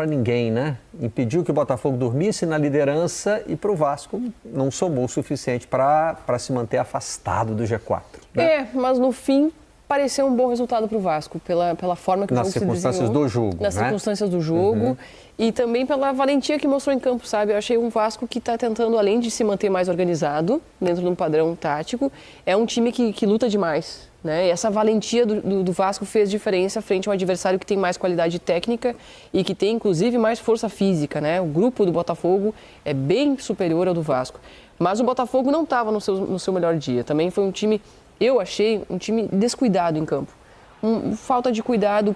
para ninguém, né? Impediu que o Botafogo dormisse na liderança e para o Vasco não somou o suficiente para se manter afastado do G4. Né? Mas no fim pareceu um bom resultado para o Vasco, pela forma que o jogo se desenhou. Nas circunstâncias do jogo, Nas circunstâncias do jogo e também pela valentia que mostrou em campo, sabe? Eu achei um Vasco que está tentando, além de se manter mais organizado, dentro de um padrão tático, é um time que luta demais, né? E essa valentia do Vasco fez diferença frente a um adversário que tem mais qualidade técnica e que tem, inclusive, mais força física, né? O grupo do Botafogo é bem superior ao do Vasco. Mas o Botafogo não estava no seu melhor dia. Também foi um time... Eu achei um time descuidado em campo. Falta de cuidado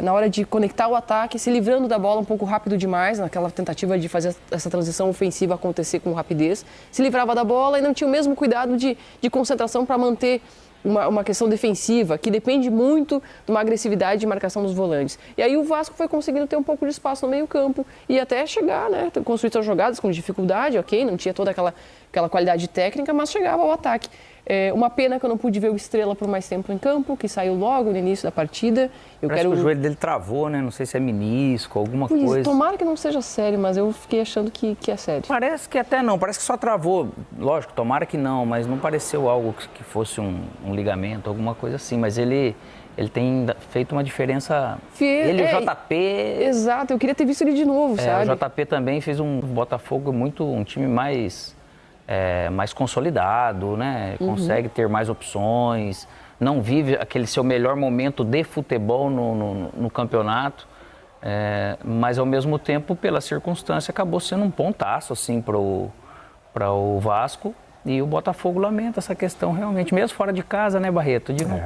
na hora de conectar o ataque, se livrando da bola um pouco rápido demais, naquela tentativa de fazer essa transição ofensiva acontecer com rapidez. Se livrava da bola e não tinha o mesmo cuidado de concentração para manter uma questão defensiva, que depende muito de uma agressividade de marcação dos volantes. E aí o Vasco foi conseguindo ter um pouco de espaço no meio campo e até chegar, né? Construir suas jogadas com dificuldade, ok? Não tinha toda aquela qualidade técnica, mas chegava ao ataque. Uma pena que eu não pude ver o Estrela por mais tempo em campo, que saiu logo no início da partida. Parece que o joelho dele travou, né? Não sei se é menisco, alguma coisa. Tomara que não seja sério, mas eu fiquei achando que é sério. Parece que até não, parece que só travou. Lógico, tomara que não, mas não pareceu algo que fosse um ligamento, alguma coisa assim. Mas ele tem feito uma diferença. Ele e o JP... Exato, eu queria ter visto ele de novo, sabe? O JP também fez um Botafogo um time mais consolidado, né? Consegue ter mais opções, não vive aquele seu melhor momento de futebol no campeonato, mas ao mesmo tempo, pela circunstância, acabou sendo um pontaço assim, para o Vasco. E o Botafogo lamenta essa questão realmente, mesmo fora de casa, né, Barreto? De não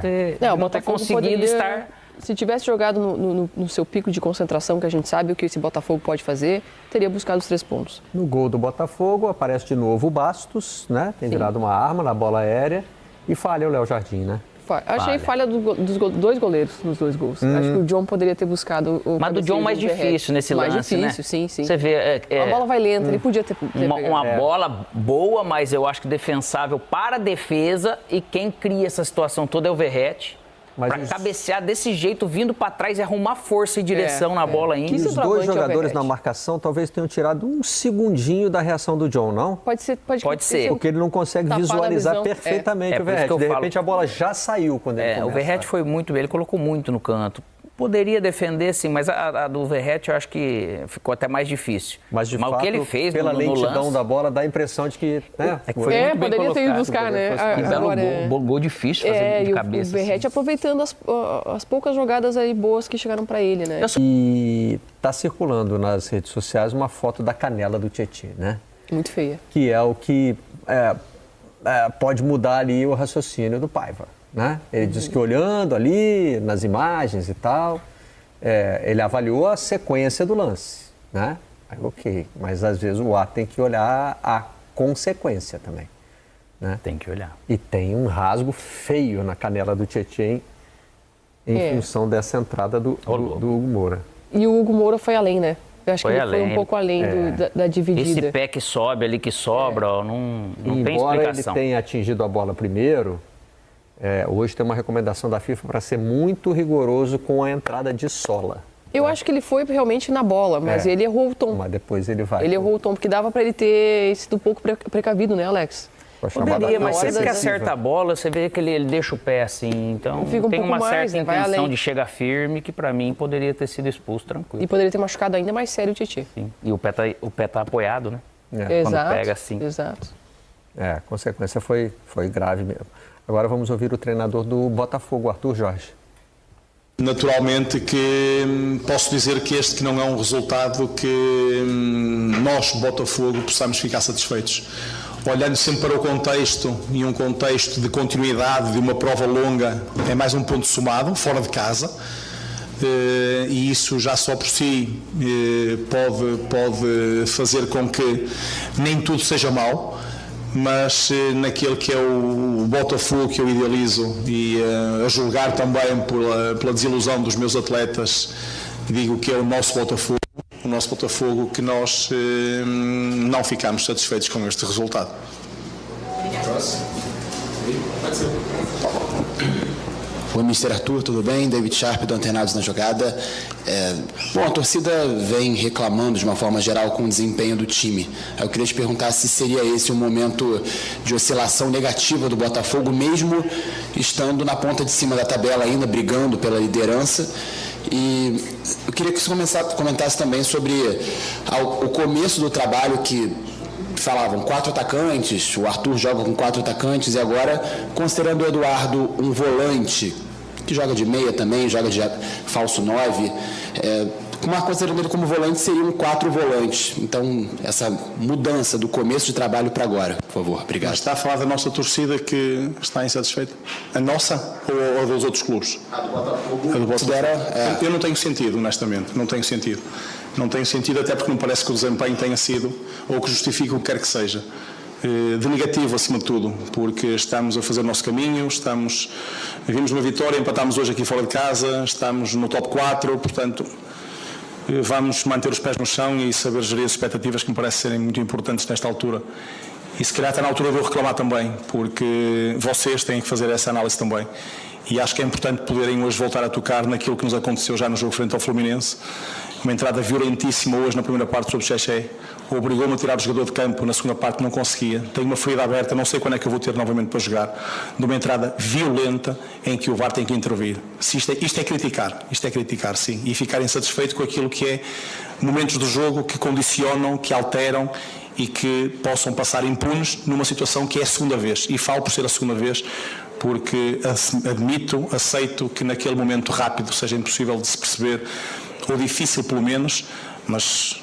ter conseguido estar... Se tivesse jogado no seu pico de concentração, que a gente sabe o que esse Botafogo pode fazer, teria buscado os 3 pontos. No gol do Botafogo aparece de novo o Bastos, né? Tem virado uma arma na bola aérea e falha o Léo Jardim, né? Achei falha dos 2 goleiros nos 2 gols. Acho que o John poderia ter buscado o... Mas do John mais difícil nesse lance, mais difícil, né? sim. Você vê... A bola vai lenta, ele podia ter uma bola boa, mas eu acho que defensável para a defesa, e quem cria essa situação toda é o Verratti. Para cabecear desse jeito, vindo para trás e arrumar força e direção na bola ainda. E os 2 jogadores na marcação talvez tenham tirado um segundinho da reação do John, não? Pode ser. Porque ele não consegue visualizar perfeitamente o Verratti. De repente a bola já saiu quando ele começa. O Verratti foi muito bem, ele colocou muito no canto. Poderia defender, sim, mas a do Verratti eu acho que ficou até mais difícil. Mas de fato, o que ele fez pela no lentidão lance, da bola, dá a impressão de que... foi poderia ter ido buscar, né? Gol difícil fazer de cabeça. O Verratti aproveitando as poucas jogadas aí boas que chegaram para ele, né? E tá circulando nas redes sociais uma foto da canela do Tietê, né? Muito feia. Que é o que pode mudar ali o raciocínio do Paiva. Né? Ele disse que olhando ali nas imagens e tal, ele avaliou a sequência do lance, né? Aí, ok, mas às vezes o ato tem que olhar a consequência também, né? Tem que olhar. E tem um rasgo feio na canela do Tietê em função dessa entrada do Hugo Moura. E o Hugo Moura foi além, né? Eu acho que ele foi um pouco além da dividida. Esse pé que sobe ali, que sobra, não tem explicação. Embora ele tenha atingido a bola primeiro... hoje tem uma recomendação da FIFA para ser muito rigoroso com a entrada de sola. Eu acho que ele foi realmente na bola, mas ele errou o tom. Mas depois ele vai. Ele errou o tom, porque dava para ele ter sido um pouco precavido, né, Alex? Poderia, mas sempre que acerta a bola, você vê que ele deixa o pé assim. Então tem uma certa intenção de chegar firme, que para mim poderia ter sido expulso tranquilo. E poderia ter machucado ainda mais sério o Tietê. Sim. E o pé tá apoiado, né? Exato, quando pega assim. Exato. A consequência foi grave mesmo. Agora vamos ouvir o treinador do Botafogo, Arthur Jorge. Naturalmente que posso dizer que este que não é um resultado que nós, Botafogo, possamos ficar satisfeitos. Olhando sempre para o contexto, e um contexto de continuidade de uma prova longa, é mais um ponto somado, fora de casa, e isso já só por si pode fazer com que nem tudo seja mau. Mas naquele que é o Botafogo que eu idealizo e a julgar também pela desilusão dos meus atletas, digo que é o nosso Botafogo que nós não ficamos satisfeitos com este resultado. Oi, Mr. Arthur, tudo bem? David Sharp, do Antenados na Jogada. Bom, a torcida vem reclamando, de uma forma geral, com o desempenho do time. Eu queria te perguntar se seria esse um momento de oscilação negativa do Botafogo, mesmo estando na ponta de cima da tabela ainda, brigando pela liderança. E eu queria que você comentasse também sobre o começo do trabalho, que falavam 4 atacantes, o Arthur joga com 4 atacantes, e agora, considerando o Eduardo um volante, que joga de meia também, joga de falso 9, considerando ele como volante, seriam 4 volantes. Então, essa mudança do começo de trabalho para agora, por favor. Obrigado. Mas está a falar da nossa torcida que está insatisfeita? A nossa ou dos outros clubes? A do Botafogo. A do Botafogo. Eu não tenho sentido, honestamente. Não tenho sentido. Não tem sentido, até porque não parece que o desempenho tenha sido, ou que justifique o que quer que seja, de negativo acima de tudo, porque estamos a fazer o nosso caminho, vimos uma vitória, empatámos hoje aqui fora de casa, estamos no top 4, portanto vamos manter os pés no chão e saber gerir as expectativas, que me parecem serem muito importantes nesta altura. E se calhar está na altura de eu reclamar também, porque vocês têm que fazer essa análise também. E acho que é importante poderem hoje voltar a tocar naquilo que nos aconteceu já no jogo frente ao Fluminense. Uma entrada violentíssima hoje na primeira parte sobre o Xexé. Obrigou-me a tirar o jogador de campo, na segunda parte não conseguia. Tenho uma ferida aberta, não sei quando é que eu vou ter novamente para jogar. De uma entrada violenta em que o VAR tem que intervir. Isto é criticar, sim. E ficar insatisfeito com aquilo que é momentos do jogo que condicionam, que alteram e que possam passar impunes numa situação que é a segunda vez. E falo por ser a segunda vez, porque aceito que naquele momento rápido seja impossível de se perceber, ou difícil pelo menos, mas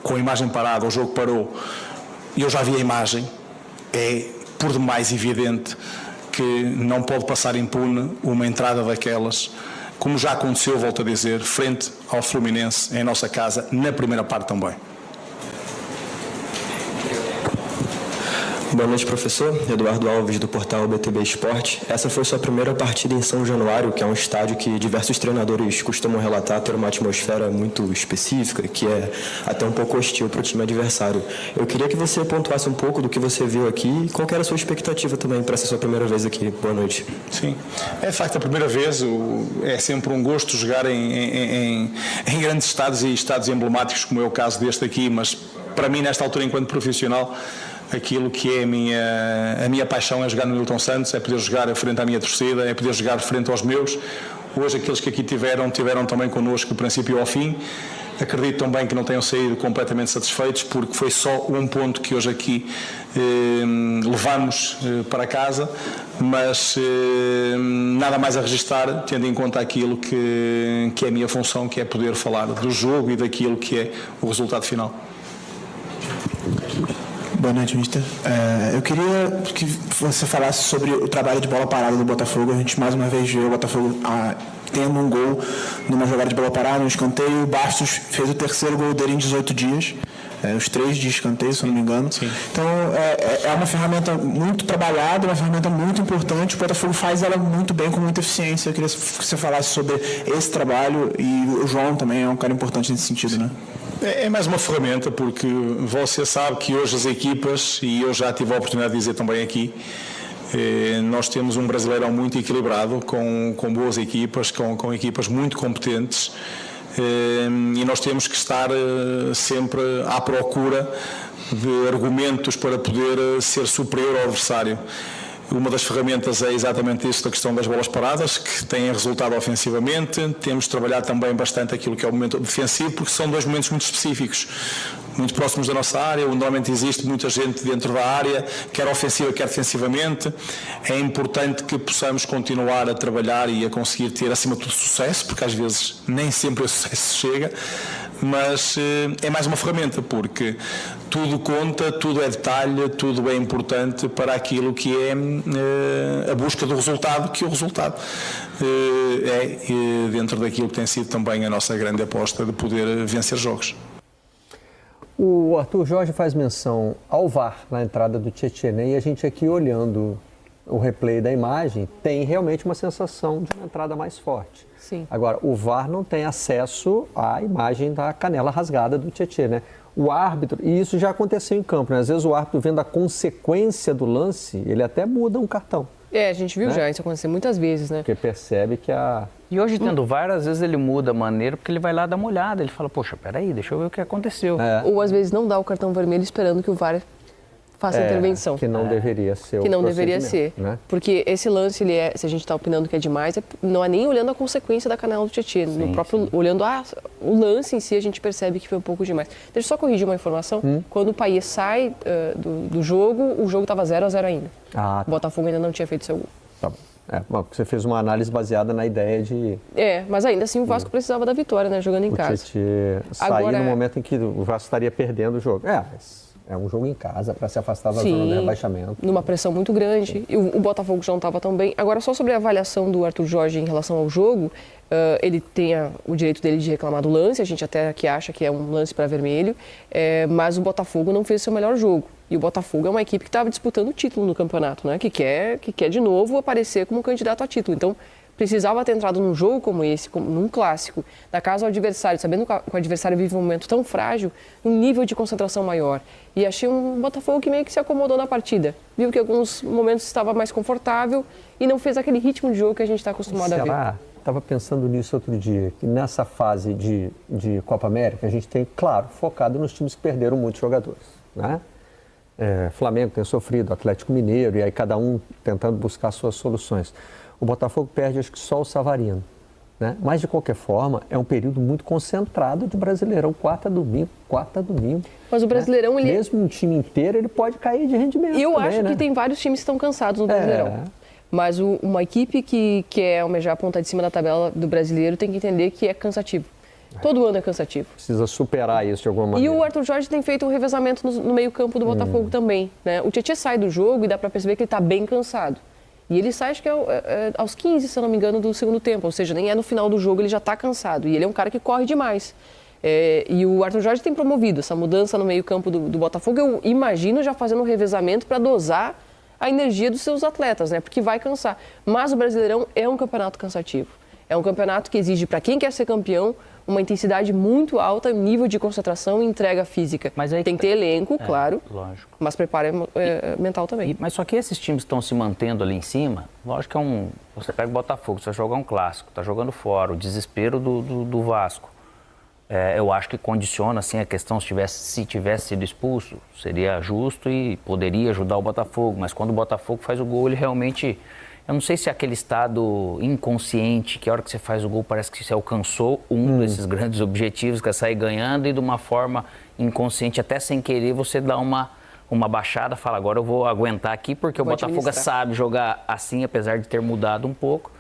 com a imagem parada, o jogo parou, e eu já vi a imagem, é por demais evidente que não pode passar impune uma entrada daquelas, como já aconteceu, volto a dizer, frente ao Fluminense, em nossa casa, na primeira parte também. Boa noite, professor. Eduardo Alves, do portal BTB Esporte. Essa foi sua primeira partida em São Januário, que é um estádio que diversos treinadores costumam relatar ter uma atmosfera muito específica, que é até um pouco hostil para o time adversário. Eu queria que você pontuasse um pouco do que você viu aqui e qual que era a sua expectativa também para essa sua primeira vez aqui. Boa noite. Sim, é de facto a primeira vez. É sempre um gosto jogar em grandes estádios e estádios emblemáticos, como é o caso deste aqui, mas para mim, nesta altura, enquanto profissional, aquilo que é a minha paixão é jogar no Nilton Santos, é poder jogar frente à minha torcida, é poder jogar frente aos meus. Hoje aqueles que aqui tiveram também connosco do princípio ao fim. Acredito também que não tenham saído completamente satisfeitos, porque foi só um ponto que hoje aqui levamos para casa, mas nada mais a registar, tendo em conta aquilo que é a minha função, que é poder falar do jogo e daquilo que é o resultado final. Boa noite, mister. Eu queria que você falasse sobre o trabalho de bola parada do Botafogo. A gente mais uma vez vê o Botafogo tendo um gol numa jogada de bola parada, no escanteio. O Bastos fez o terceiro gol dele em 18 dias. Os 3 de escanteio, se eu não me engano. Sim. Então, é uma ferramenta muito trabalhada, uma ferramenta muito importante. O Botafogo faz ela muito bem, com muita eficiência. Eu queria que você falasse sobre esse trabalho, e o João também é um cara importante nesse sentido, né? É mais uma ferramenta, porque você sabe que hoje as equipas, e eu já tive a oportunidade de dizer também aqui, nós temos um Brasileirão muito equilibrado, com boas equipas, com equipas muito competentes, e nós temos que estar sempre à procura de argumentos para poder ser superior ao adversário. Uma das ferramentas é exatamente isso, da questão das bolas paradas, que têm resultado ofensivamente. Temos trabalhado também bastante aquilo que é o momento defensivo, porque são 2 momentos muito específicos, muito próximos da nossa área, onde normalmente existe muita gente dentro da área, quer ofensiva, quer defensivamente. É importante que possamos continuar a trabalhar e a conseguir ter, acima de tudo, sucesso, porque às vezes nem sempre o sucesso chega, mas é mais uma ferramenta, porque tudo conta, tudo é detalhe, tudo é importante para aquilo que é a busca do resultado, que o resultado é dentro daquilo que tem sido também a nossa grande aposta de poder vencer jogos. O Arthur Jorge faz menção ao VAR na entrada do Tietchan, e a gente aqui olhando o replay da imagem tem realmente uma sensação de uma entrada mais forte. Sim. Agora, o VAR não tem acesso à imagem da canela rasgada do Tietchan, né? O árbitro, e isso já aconteceu em campo, né? Às vezes o árbitro, vendo a consequência do lance, ele até muda um cartão. A gente viu já isso acontecer muitas vezes, né? Porque percebe que E hoje, tendo VAR, às vezes ele muda a maneira, porque ele vai lá dar uma olhada, ele fala, poxa, peraí, deixa eu ver o que aconteceu. Ou às vezes não dá o cartão vermelho esperando que o VAR faça a intervenção. Que não deveria ser Que não deveria ser. Né? Porque esse lance, se a gente está opinando que é demais, não é nem olhando a consequência da canela do Tietê. No próprio, olhando o lance em si, a gente percebe que foi um pouco demais. Deixa eu só corrigir uma informação. Quando o Payet sai do jogo, o jogo estava 0-0 ainda. O Botafogo ainda não tinha feito seu gol. Tá bom. Você fez uma análise baseada na ideia de... Mas ainda assim o Vasco precisava da vitória, né? Jogando em casa. O Tietê sair no momento em que o Vasco estaria perdendo o jogo. Mas... É um jogo em casa para se afastar da zona de rebaixamento. Numa pressão muito grande. E o Botafogo já não estava tão bem. Agora, só sobre a avaliação do Arthur Jorge em relação ao jogo, ele tem o direito dele de reclamar do lance, a gente até aqui acha que é um lance para vermelho, mas o Botafogo não fez seu melhor jogo. E o Botafogo é uma equipe que estava disputando o título no campeonato, né? Que quer de novo aparecer como candidato a título. Então, precisava ter entrado num jogo como esse, num clássico, na casa do adversário, sabendo que o adversário vive um momento tão frágil, um nível de concentração maior. E achei um Botafogo que meio que se acomodou na partida. Viu que em alguns momentos estava mais confortável e não fez aquele ritmo de jogo que a gente está acostumado a ver. Estava pensando nisso outro dia, que nessa fase de Copa América, a gente tem, claro, focado nos times que perderam muitos jogadores, né? Flamengo tem sofrido, Atlético Mineiro, e aí cada um tentando buscar suas soluções. O Botafogo perde, acho que só o Savarino, né? Mas, de qualquer forma, é um período muito concentrado de Brasileirão, quarta a domingo. Mas o Brasileirão, né? Mesmo um time inteiro, ele pode cair de rendimento. Eu também, acho né? que tem vários times que estão cansados no Brasileirão. Mas uma equipe que quer almejar a ponta de cima da tabela do Brasileiro tem que entender que é cansativo. Todo ano é cansativo. Precisa superar isso de alguma maneira. E o Arthur Jorge tem feito um revezamento no meio-campo do Botafogo também, né? O Tietê sai do jogo e dá para perceber que ele está bem cansado. E ele sai, acho que aos 15, se eu não me engano, do segundo tempo. Ou seja, nem é no final do jogo, ele já está cansado. E ele é um cara que corre demais. E o Arthur Jorge tem promovido essa mudança no meio-campo do Botafogo. Eu imagino já fazendo um revezamento para dosar a energia dos seus atletas, né? Porque vai cansar. Mas o Brasileirão é um campeonato cansativo. É um campeonato que exige, para quem quer ser campeão, uma intensidade muito alta, nível de concentração e entrega física. Mas aí tem que ter elenco, claro, lógico. Mas preparo mental também. Mas só que esses times estão se mantendo ali em cima, lógico que você pega o Botafogo, você vai jogar um clássico, está jogando fora, o desespero do Vasco. Eu acho que condiciona assim, a questão, se tivesse sido expulso, seria justo e poderia ajudar o Botafogo, mas quando o Botafogo faz o gol, ele realmente... Eu não sei se é aquele estado inconsciente, que a hora que você faz o gol parece que você alcançou um desses grandes objetivos, que é sair ganhando, e de uma forma inconsciente, até sem querer, você dá uma baixada, fala, agora eu vou aguentar aqui, porque o Botafogo sabe jogar assim, apesar de ter mudado um pouco.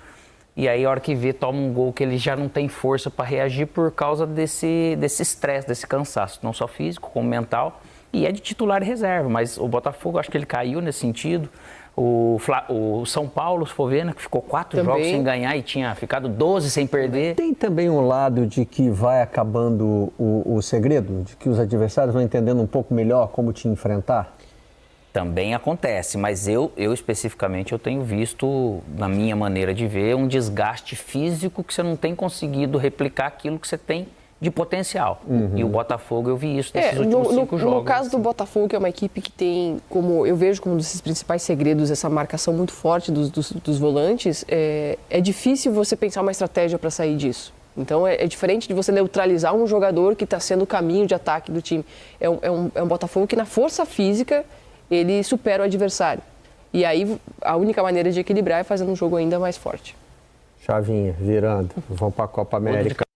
E aí, a hora que vê, toma um gol que ele já não tem força para reagir por causa desse estresse, desse cansaço, não só físico, como mental, e é de titular e reserva, mas o Botafogo, acho que ele caiu nesse sentido. O São Paulo, se for ver, né, que ficou 4 jogos sem ganhar e tinha ficado 12 sem perder. Tem também um lado de que vai acabando o segredo, de que os adversários vão entendendo um pouco melhor como te enfrentar? Também acontece, mas eu especificamente eu tenho visto, na minha maneira de ver, um desgaste físico que você não tem conseguido replicar aquilo que você tem de potencial. E o Botafogo, eu vi isso nesses últimos 5 jogos. No caso do Botafogo, que é uma equipe que tem, eu vejo como um desses principais segredos, essa marcação muito forte dos volantes, é difícil você pensar uma estratégia para sair disso. Então, é diferente de você neutralizar um jogador que está sendo o caminho de ataque do time. É um Botafogo que, na força física, ele supera o adversário. E aí, a única maneira de equilibrar é fazendo um jogo ainda mais forte. Chavinha, virando. Vamos para a Copa América.